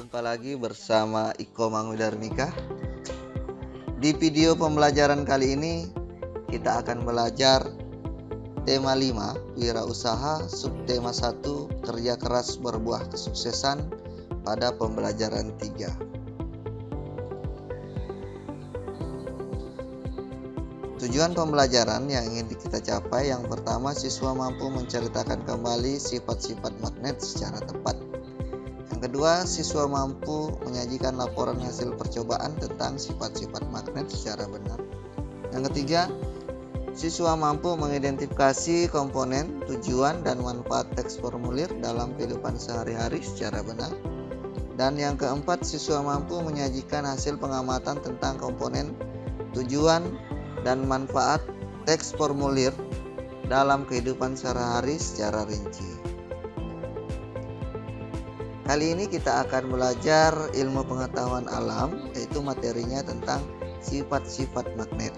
Jumpa lagi bersama Iko Mangwidarmika. Di video pembelajaran kali ini kita akan belajar tema 5 wirausaha, subtema 1 kerja keras berbuah kesuksesan pada pembelajaran 3. Tujuan pembelajaran yang ingin kita capai, yang pertama, siswa mampu menceritakan kembali sifat-sifat magnet secara tepat. Yang kedua, siswa mampu menyajikan laporan hasil percobaan tentang sifat-sifat magnet secara benar. Yang ketiga, siswa mampu mengidentifikasi komponen, tujuan, dan manfaat teks formulir dalam kehidupan sehari-hari secara benar. Dan yang keempat, siswa mampu menyajikan hasil pengamatan tentang komponen, tujuan, dan manfaat teks formulir dalam kehidupan sehari-hari secara rinci. Kali ini kita akan belajar ilmu pengetahuan alam, yaitu materinya tentang sifat-sifat magnet.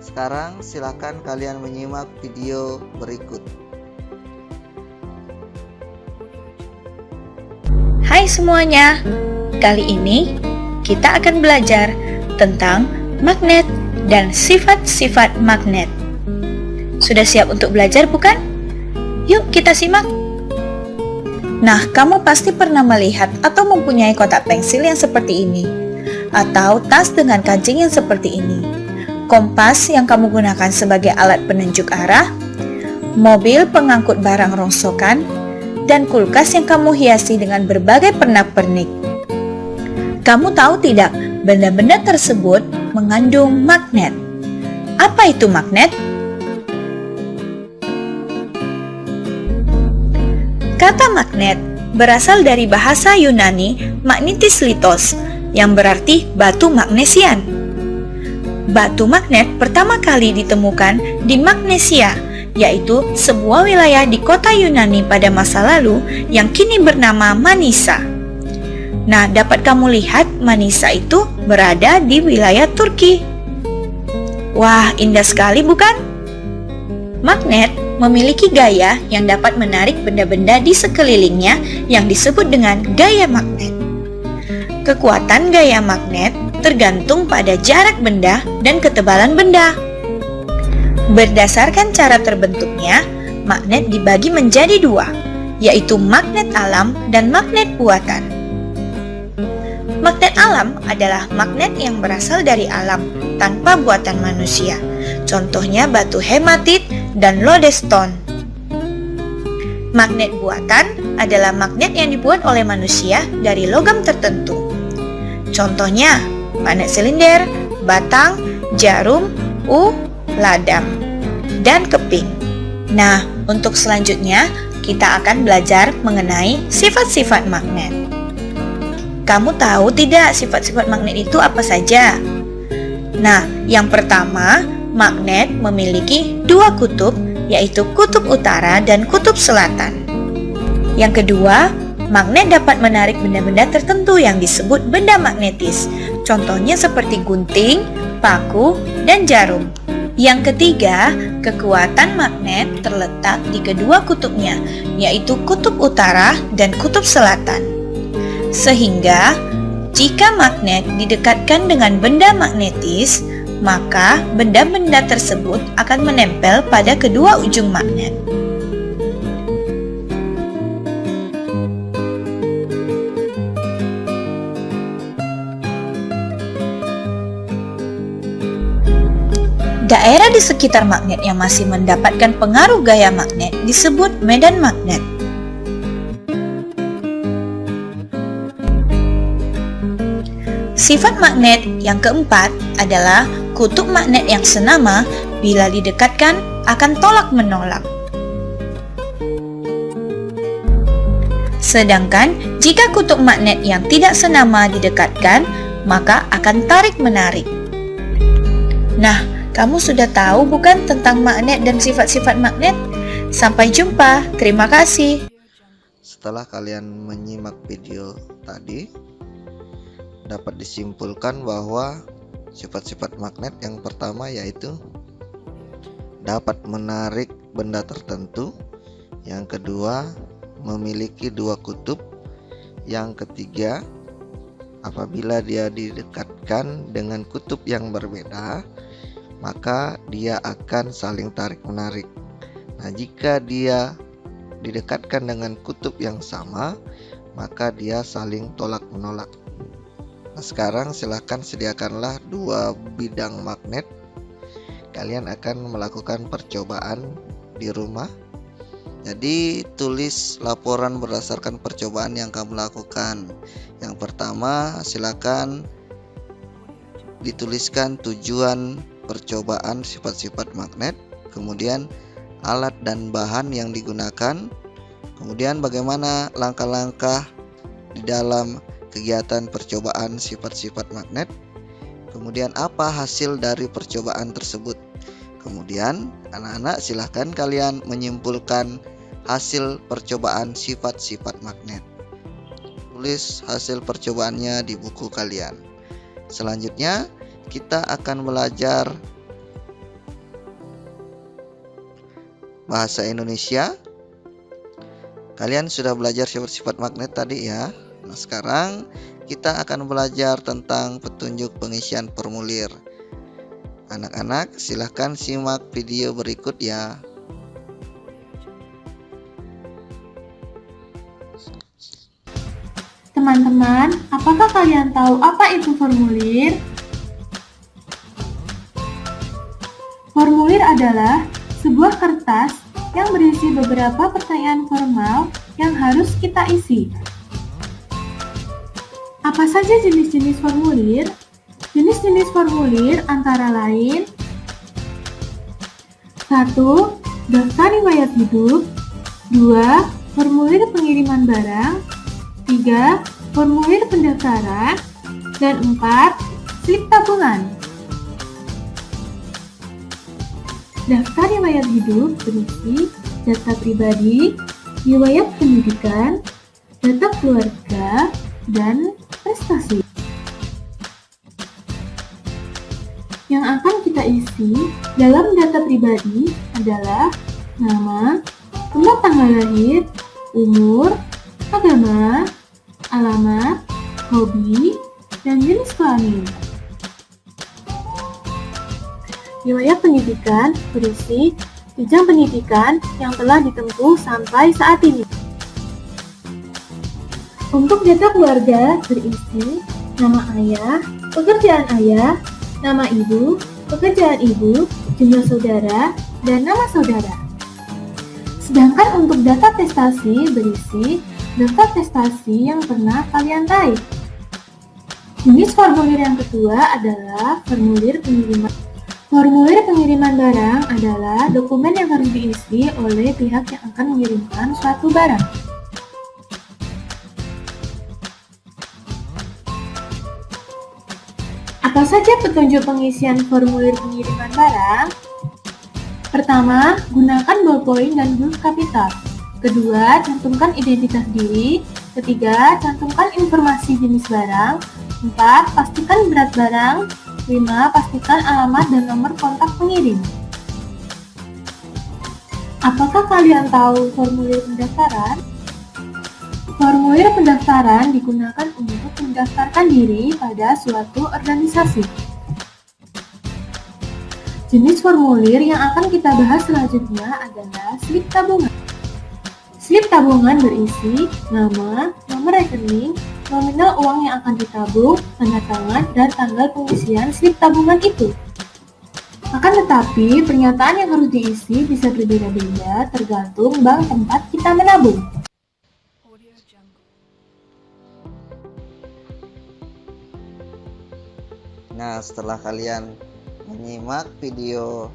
Sekarang silakan kalian menyimak video berikut. Hai semuanya, kali ini kita akan belajar tentang magnet dan sifat-sifat magnet. Sudah siap untuk belajar bukan? Yuk kita simak. Nah, kamu pasti pernah melihat atau mempunyai kotak pensil yang seperti ini, atau tas dengan kancing yang seperti ini, kompas yang kamu gunakan sebagai alat penunjuk arah, mobil pengangkut barang rongsokan, dan kulkas yang kamu hiasi dengan berbagai pernak-pernik. Kamu tahu tidak, benda-benda tersebut mengandung magnet. Apa itu magnet? Kata magnet berasal dari bahasa Yunani magnetis litos, yang berarti batu magnesian. Batu magnet pertama kali ditemukan di Magnesia, yaitu sebuah wilayah di kota Yunani pada masa lalu yang kini bernama Manisa. Nah, dapat kamu lihat Manisa itu berada di wilayah Turki. Wah, indah sekali bukan? Magnet memiliki gaya yang dapat menarik benda-benda di sekelilingnya yang disebut dengan gaya magnet. Kekuatan gaya magnet tergantung pada jarak benda dan ketebalan benda. Berdasarkan cara terbentuknya, magnet dibagi menjadi dua, yaitu magnet alam dan magnet buatan. Magnet alam adalah magnet yang berasal dari alam tanpa buatan manusia. Contohnya batu hematit dan lodestone. Magnet buatan adalah magnet yang dibuat oleh manusia dari logam tertentu. Contohnya magnet silinder, batang, jarum, ladam, dan keping. Nah, untuk selanjutnya kita akan belajar mengenai sifat-sifat magnet. Kamu tahu tidak sifat-sifat magnet itu apa saja? Nah, yang pertama, magnet memiliki dua kutub, yaitu kutub utara dan kutub selatan. Yang kedua, magnet dapat menarik benda-benda tertentu yang disebut benda magnetis. Contohnya seperti gunting, paku, dan jarum. Yang ketiga, kekuatan magnet terletak di kedua kutubnya, yaitu kutub utara dan kutub selatan. Sehingga, jika magnet didekatkan dengan benda magnetis, maka benda-benda tersebut akan menempel pada kedua ujung magnet. Daerah di sekitar magnet yang masih mendapatkan pengaruh gaya magnet disebut medan magnet. Sifat magnet yang keempat adalah kutub magnet yang senama bila didekatkan akan tolak-menolak. Sedangkan jika kutub magnet yang tidak senama didekatkan, maka akan tarik-menarik. Nah, kamu sudah tahu bukan tentang magnet dan sifat-sifat magnet? Sampai jumpa, terima kasih. Setelah kalian menyimak video tadi, dapat disimpulkan bahwa sifat-sifat magnet yang pertama yaitu dapat menarik benda tertentu, yang kedua memiliki dua kutub, Yang ketiga, apabila dia didekatkan dengan kutub yang berbeda, maka dia akan saling tarik-menarik. Nah, jika dia didekatkan dengan kutub yang sama, maka dia saling tolak-menolak. Nah, sekarang silakan sediakanlah 2 bidang magnet. Kalian akan melakukan percobaan di rumah. Jadi tulis laporan berdasarkan percobaan yang kamu lakukan. Yang pertama, silakan dituliskan tujuan percobaan sifat-sifat magnet, kemudian alat dan bahan yang digunakan, kemudian bagaimana langkah-langkah di dalam kegiatan percobaan sifat-sifat magnet, kemudian apa hasil dari percobaan tersebut. Kemudian anak-anak silahkan kalian menyimpulkan hasil percobaan sifat-sifat magnet. Tulis hasil percobaannya di buku kalian. Selanjutnya kita akan belajar bahasa Indonesia. Kalian sudah belajar sifat-sifat magnet tadi ya. Nah, sekarang kita akan belajar tentang petunjuk pengisian formulir. Anak-anak, silahkan simak video berikut ya. Teman-teman, apakah kalian tahu apa itu formulir? Formulir adalah sebuah kertas yang berisi beberapa pertanyaan formal yang harus kita isi. Apa saja jenis-jenis formulir? Jenis-jenis formulir antara lain 1. Daftar riwayat hidup 2. Formulir pengiriman barang 3. Formulir pendaftaran dan 4. Slip tabungan. Daftar riwayat hidup berisi data pribadi, riwayat pendidikan, data keluarga, dan prestasi. Yang akan kita isi dalam data pribadi adalah nama, tempat tanggal lahir, umur, agama, alamat, hobi, dan jenis kelamin. Riwayat pendidikan berisi jenjang pendidikan yang telah ditempuh sampai saat ini. Untuk data keluarga berisi nama ayah, pekerjaan ayah, nama ibu, pekerjaan ibu, jumlah saudara, dan nama saudara. Sedangkan untuk data prestasi berisi daftar prestasi yang pernah kalian raih. Jenis formulir yang kedua adalah formulir pengiriman. Formulir pengiriman barang adalah dokumen yang harus diisi oleh pihak yang akan mengirimkan suatu barang. Apa saja petunjuk pengisian formulir pengiriman barang? Pertama, gunakan ballpoint dan huruf kapital. Kedua, cantumkan identitas diri. Ketiga, cantumkan informasi jenis barang. 4. Pastikan berat barang. 5. Pastikan alamat dan nomor kontak pengirim. Apakah kalian tahu formulir pendaftaran? Formulir pendaftaran digunakan untuk mendaftarkan diri pada suatu organisasi. Jenis formulir yang akan kita bahas selanjutnya adalah slip tabungan. Slip tabungan berisi nama, nomor rekening, nominal uang yang akan ditabung, tanda tangan, dan tanggal pengisian slip tabungan itu. Akan tetapi, pernyataan yang harus diisi bisa berbeda-beda tergantung bank tempat kita menabung. Nah, setelah kalian menyimak video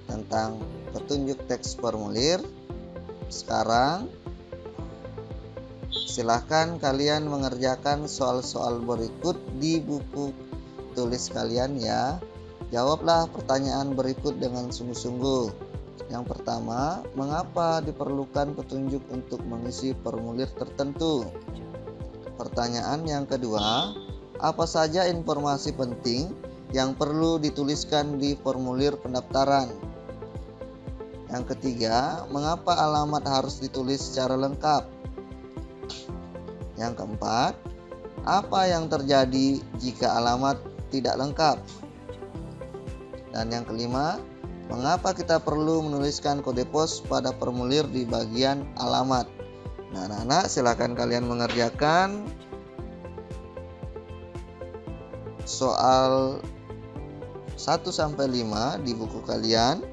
tentang petunjuk teks formulir, sekarang silahkan kalian mengerjakan soal-soal berikut di buku tulis kalian ya. Jawablah pertanyaan berikut dengan sungguh-sungguh. Yang pertama, mengapa diperlukan petunjuk untuk mengisi formulir tertentu? Pertanyaan yang kedua, apa saja informasi penting yang perlu dituliskan di formulir pendaftaran? Yang ketiga, mengapa alamat harus ditulis secara lengkap? Yang keempat, apa yang terjadi jika alamat tidak lengkap? Dan yang kelima, mengapa kita perlu menuliskan kode pos pada formulir di bagian alamat? Nah, anak-anak, silakan kalian mengerjakan soal 1-5 di buku kalian.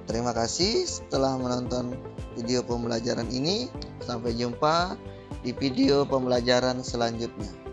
Terima kasih setelah menonton video pembelajaran ini. Sampai jumpa di video pembelajaran selanjutnya.